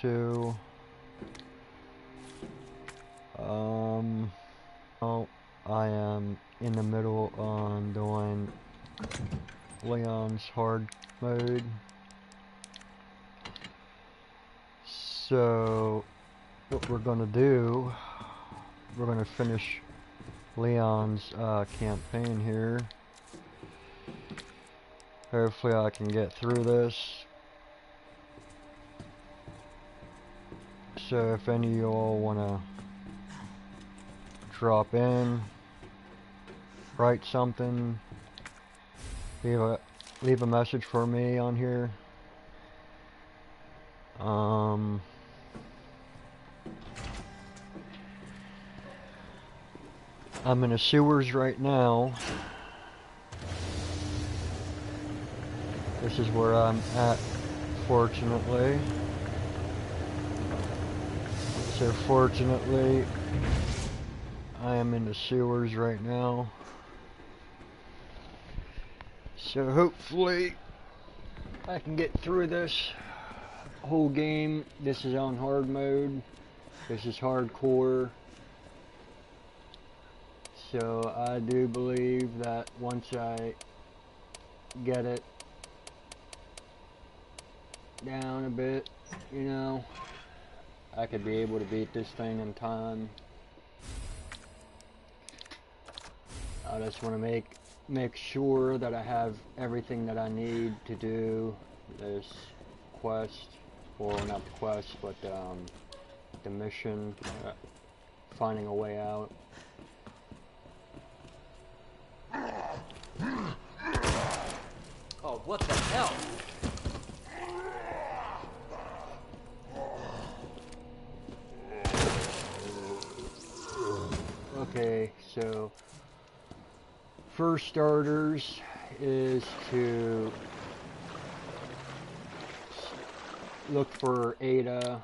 to. Oh, I am in the middle on doing Leon's hard mode. So what we're gonna do, we're gonna finish Leon's campaign here. Hopefully I can get through this. So if any of you all wanna drop in, write something, leave a message for me on here. I'm in the sewers right now. This is where I'm at, fortunately. So fortunately, I am in the sewers right now. So hopefully I can get through this whole game. This is on hard mode. This is hardcore. So I do believe that once I get it down a bit, you know, I could be able to beat this thing in time. I just want to make sure that I have everything that I need to do this quest, or not the quest, but the mission, finding a way out. Oh, what the hell? Okay, so for starters is to look for Ada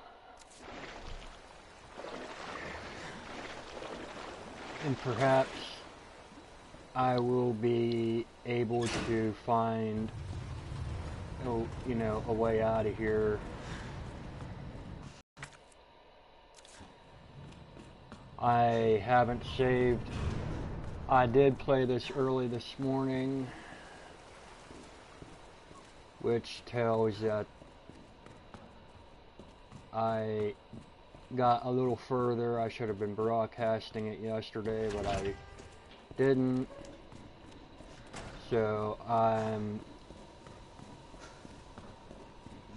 and perhaps I will be able to find, you know, a way out of here. I haven't saved. I did play this early this morning, which tells that I got a little further. I should have been broadcasting it yesterday, but I didn't. So I'm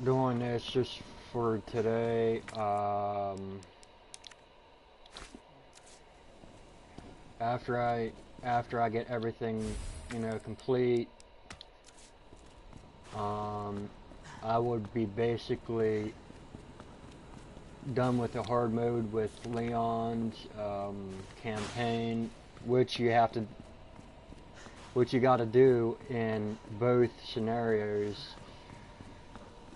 doing this just for today. After I get everything, you know, complete, I would be basically done with the hard mode with Leon's campaign, which you got to do in both scenarios.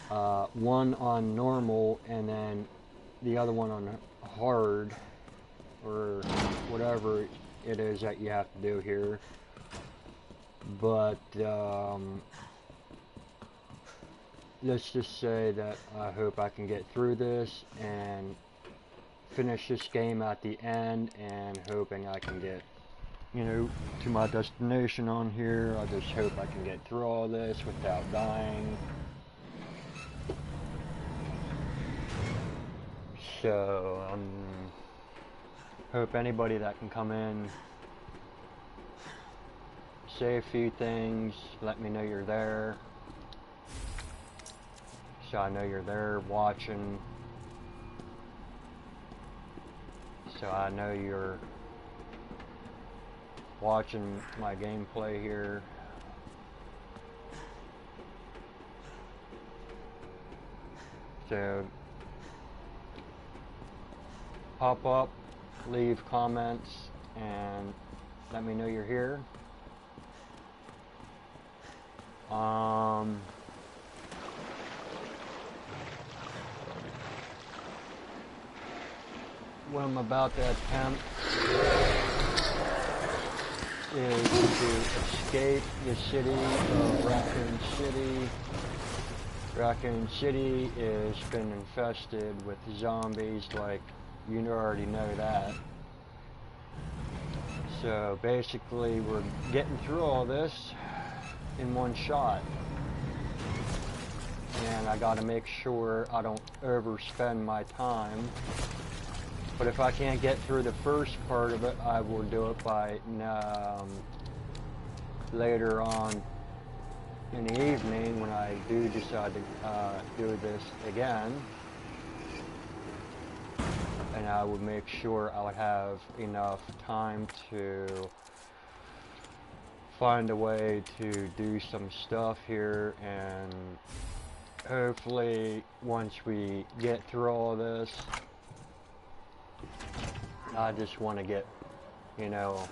One on normal and then the other one on hard, or whatever it is that you have to do here. But let's just say that I hope I can get through this and finish this game at the end, and hoping I can get, you know, to my destination on here. I just hope I can get through all this without dying. So hope anybody that can come in, say a few things, let me know you're there, so I know you're there watching, so I know you're watching my gameplay here. So pop up, leave comments, and let me know you're here. What I'm about to attempt is to escape the city of Raccoon City. Raccoon City has been infested with zombies, like, you already know that. So basically we're getting through all this in one shot. And I gotta make sure I don't overspend my time. But if I can't get through the first part of it, I will do it by later on in the evening when I do decide to do this again. And I would make sure I would have enough time to find a way to do some stuff here, and hopefully once we get through all this, I just want to get, you know,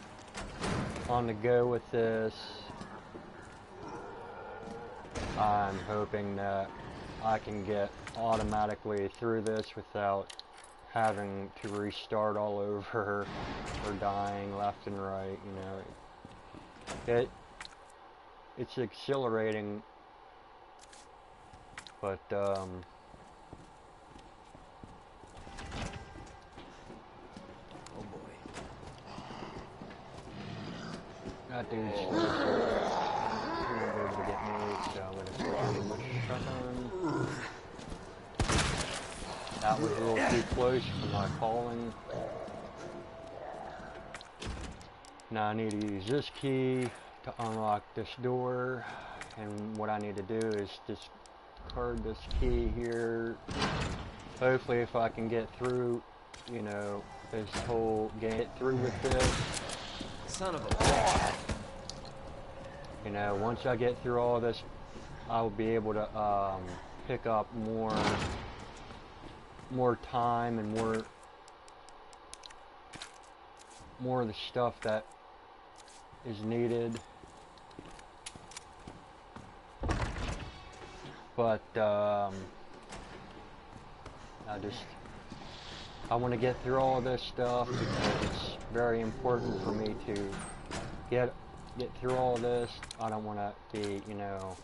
on the go with this. I'm hoping that I can get automatically through this without having to restart all over or dying left and right, you know. It's exhilarating, but oh boy. That dude's going to get me, so I'm gonna throw him with a shotgun. That was a little too close for my calling. Now I need to use this key to unlock this door, and what I need to do is just card this key here. Hopefully if I can get through, you know, this whole game, get through with this. Son of a bitch. You know, once I get through all this, I'll be able to pick up more time and more of the stuff that is needed. But I want to get through all of this stuff because it's very important for me to get through all of this. I don't want to be, you know,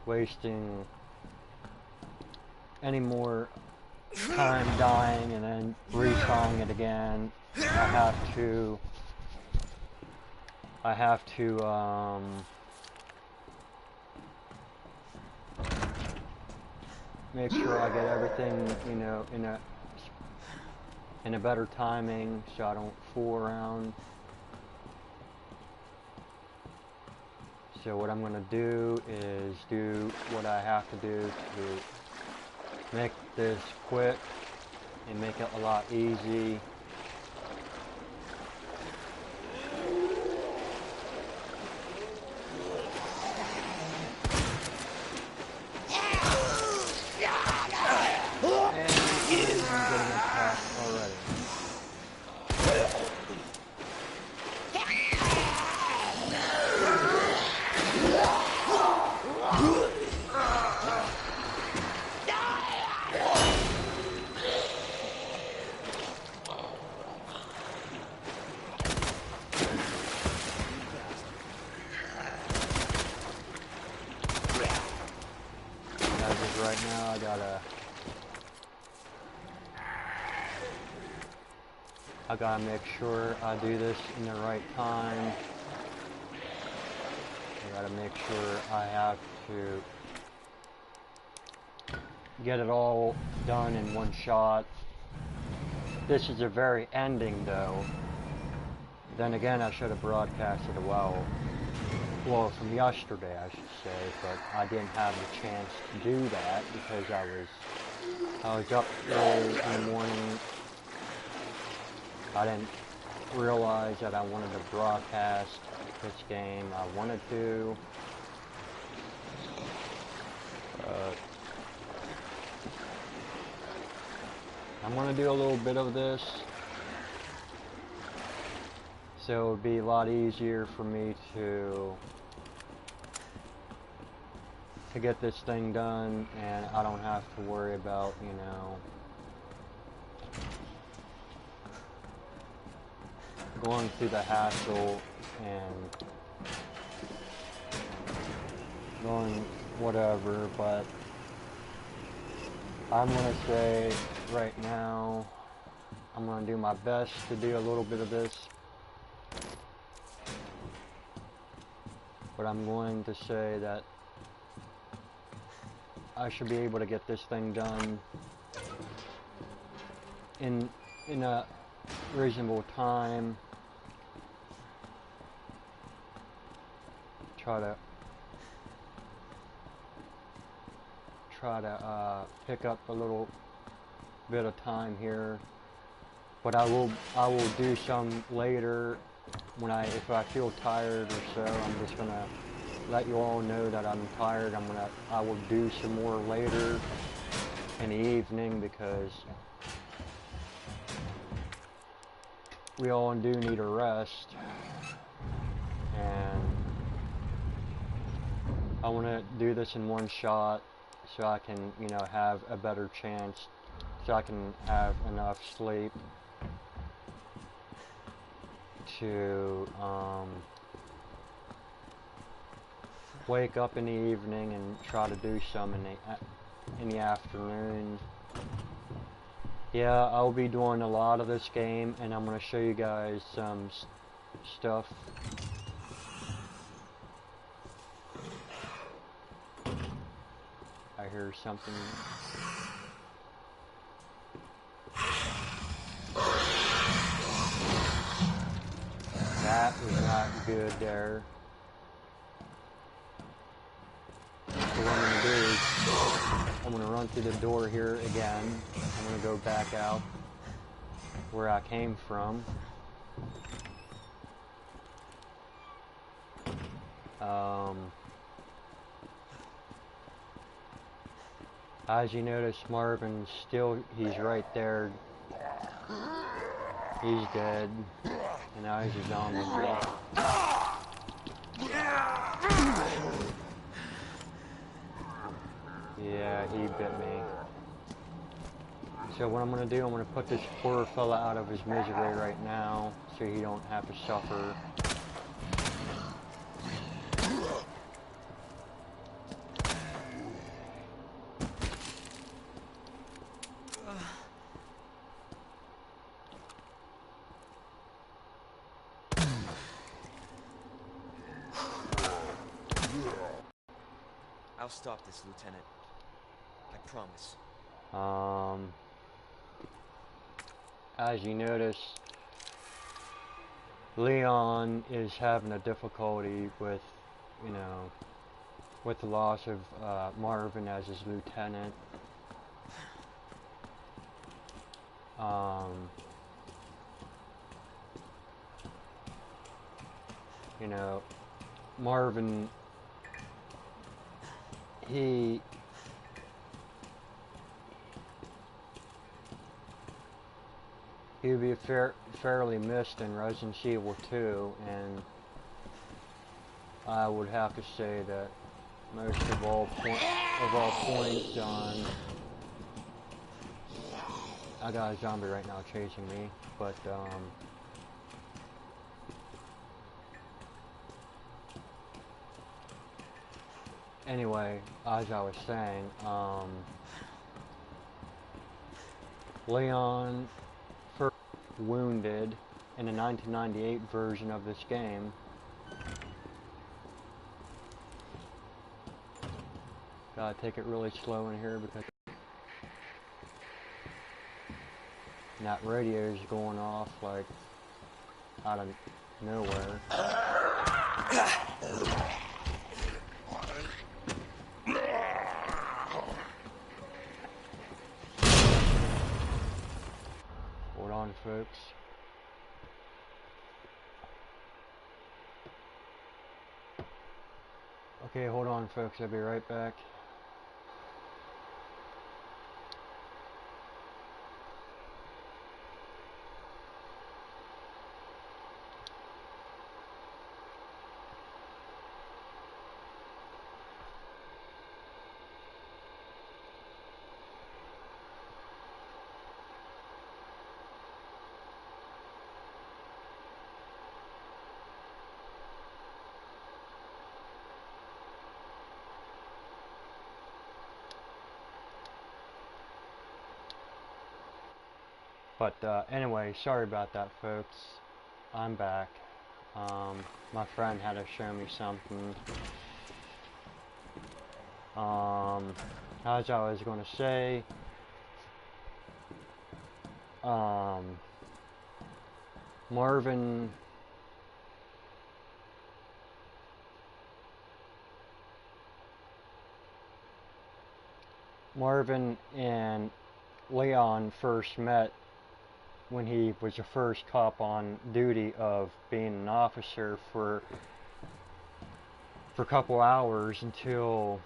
wasting any more time dying and then retrying it again. I have to make sure I get everything, you know, in a better timing so I don't fool around. So what I'm going to do is do what I have to do to make this quick and make it a lot easy. Right now I gotta make sure I do this in the right time. I gotta make sure I have to get it all done in one shot. This is the very ending though. Then again, I should have broadcasted a while from yesterday, I should say, but I didn't have the chance to do that because I was up early in the morning. I didn't realize that I wanted to broadcast this game. I wanted to. I'm going to do a little bit of this, so it would be a lot easier for me to get this thing done, and I don't have to worry about, you know, going through the hassle and going whatever. But I'm gonna say right now, I'm gonna do my best to do a little bit of this, but I'm going to say that I should be able to get this thing done in a reasonable time. Try to pick up a little bit of time here, but I will do some later when if I feel tired or so. I'm just gonna let you all know that I'm tired. I will do some more later in the evening because we all do need a rest, and I want to do this in one shot so I can, you know, have a better chance, so I can have enough sleep to wake up in the evening and try to do some in the afternoon. Yeah, I'll be doing a lot of this game, and I'm going to show you guys some stuff. I hear something. That was not good there. So what I'm going to do is I'm going to run through the door here again. I'm going to go back out where I came from. As you notice, Marvin he's right there. He's dead. And now he's a zombie. Yeah, he bit me. So what I'm going to do, I'm going to put this poor fella out of his misery right now so he don't have to suffer. I'll stop this, Lieutenant. I promise. As you notice, Leon is having a difficulty with, you know, with the loss of Marvin as his lieutenant. You know, Marvin, he would be fairly missed in Resident Evil 2, and I would have to say that most of all points on. I got a zombie right now chasing me, but anyway, as I was saying, Leon first wounded in the 1998 version of this game. Gotta take it really slow in here because that radio is going off like out of nowhere. Hold on, folks. Okay, hold on, folks. I'll be right back. But anyway, sorry about that, folks. I'm back. My friend had to show me something. As I was going to say, Marvin and Leon first met when he was the first cop on duty of being an officer for a couple hours until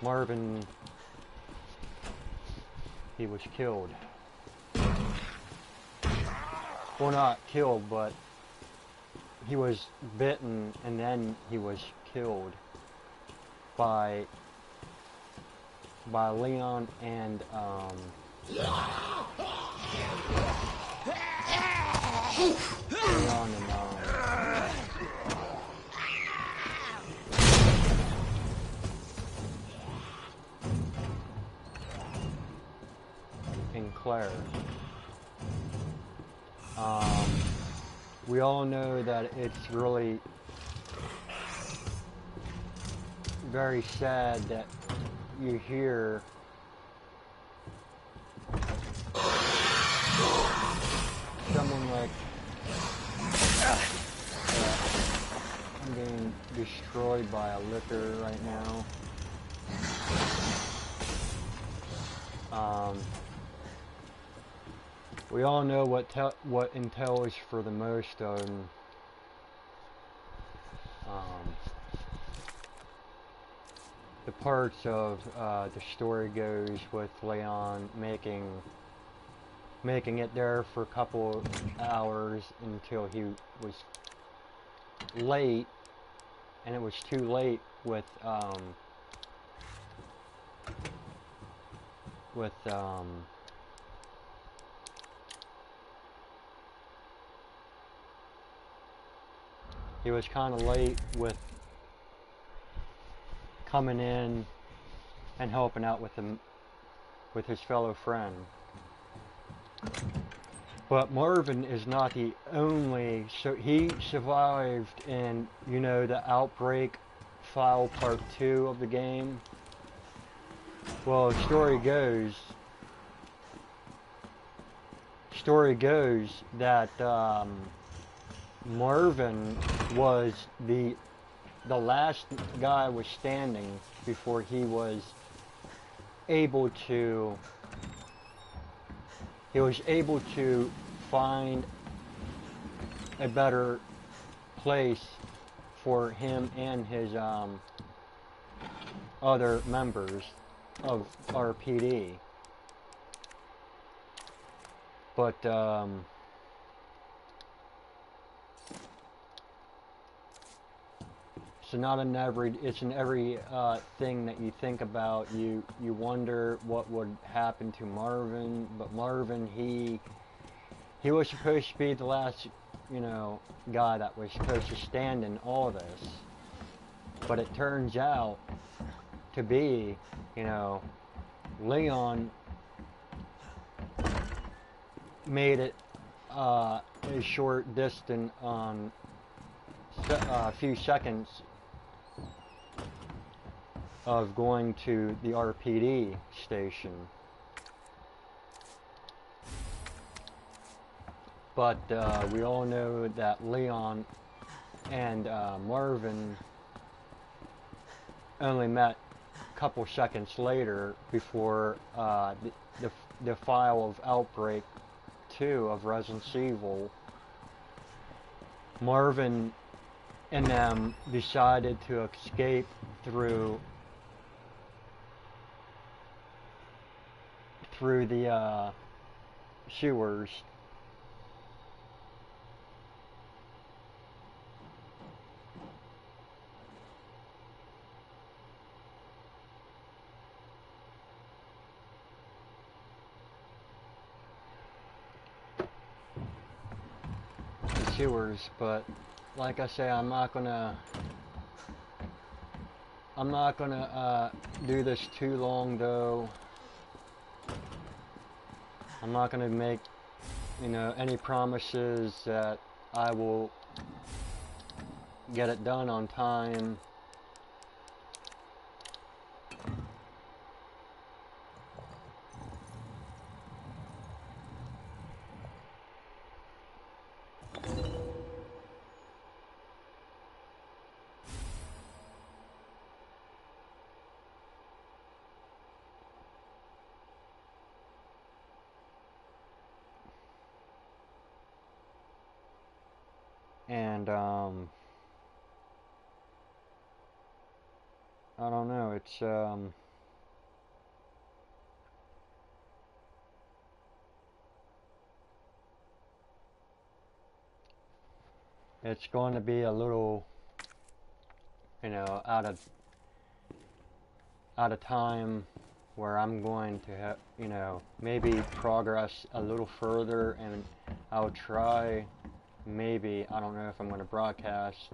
Marvin, he was killed. Well, not killed, but he was bitten and then he was killed by Leon and and Claire. We all know that it's really very sad that you hear someone like I'm being destroyed by a licker right now. We all know what entails for the most the parts of the story goes with Leon making it there for a couple hours until he was late, and it was too late with he was kind of late with coming in and helping out with his fellow friend. But Marvin is not the only, so he survived in, you know, the Outbreak File Part 2 of the game. Well, story goes that Marvin was the last guy was standing before he was able to find a better place for him and his other members of RPD. But so not in every, it's in every thing that you think about, you wonder what would happen to Marvin. But Marvin, he was supposed to be the last, you know, guy that was supposed to stand in all this. But it turns out to be, you know, Leon made it a short distance on a few seconds of going to the RPD station. But we all know that Leon and Marvin only met a couple seconds later before the file of Outbreak 2 of Resident Evil. Marvin and them decided to escape through the sewers. But like I say, I'm not gonna do this too long, though. I'm not gonna make, any promises that I will get it done on time. And I don't know, it's going to be a little, out of time, where I'm going to have, maybe progress a little further, and I'll try, maybe, I don't know if I'm going to broadcast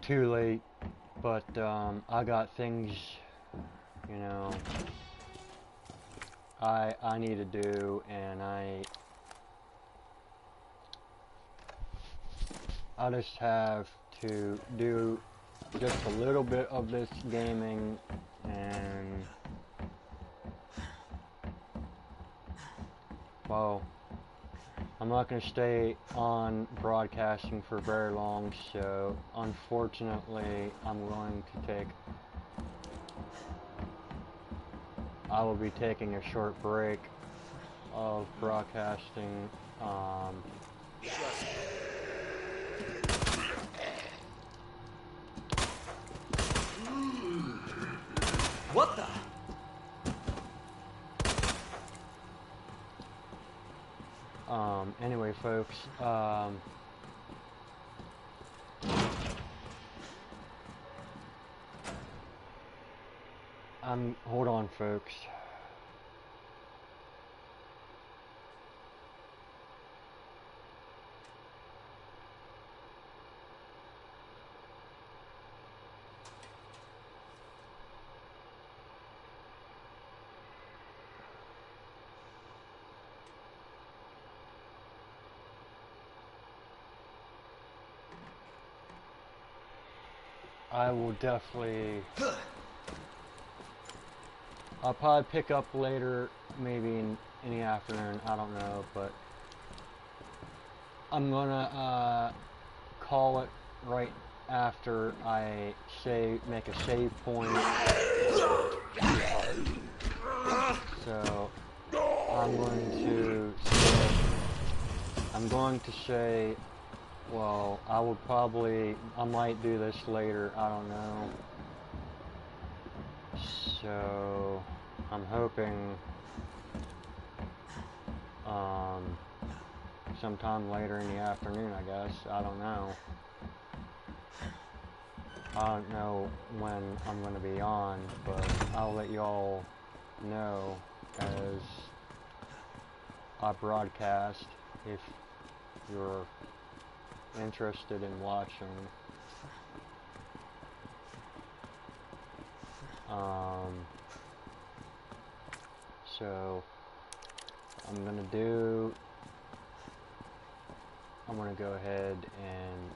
too late, but I got things, I need to do, and I just have to do just a little bit of this gaming, and well, I'm not going to stay on broadcasting for very long, so unfortunately I will be taking a short break of broadcasting. What the? Anyway, folks, hold on, folks. I will definitely, I'll probably pick up later, maybe in the afternoon, I don't know, but I'm gonna call it right after I make a save point. So I'm going to say, well, I might do this later, I don't know. So I'm hoping sometime later in the afternoon, I guess. I don't know. I don't know when I'm going to be on, but I'll let y'all know as I broadcast if you're interested in watching. So I'm gonna go ahead and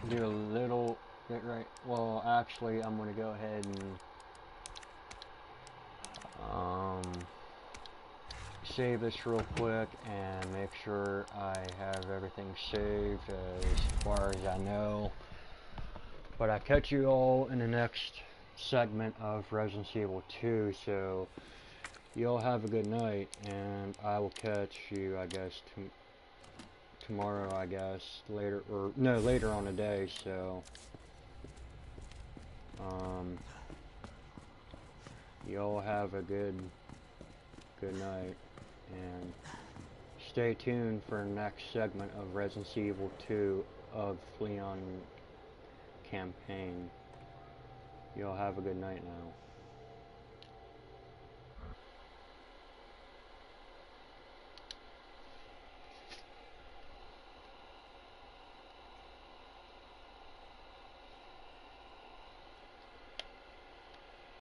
do a little bit right. Well, actually, I'm gonna go ahead and save this real quick and make sure I have everything saved as far as I know. But I catch you all in the next segment of Resident Evil 2, so you all have a good night, and I will catch you, I guess, tomorrow, I guess, later on the day, so you all have a good night, and stay tuned for the next segment of Resident Evil 2 of Leon campaign. You all have a good night now.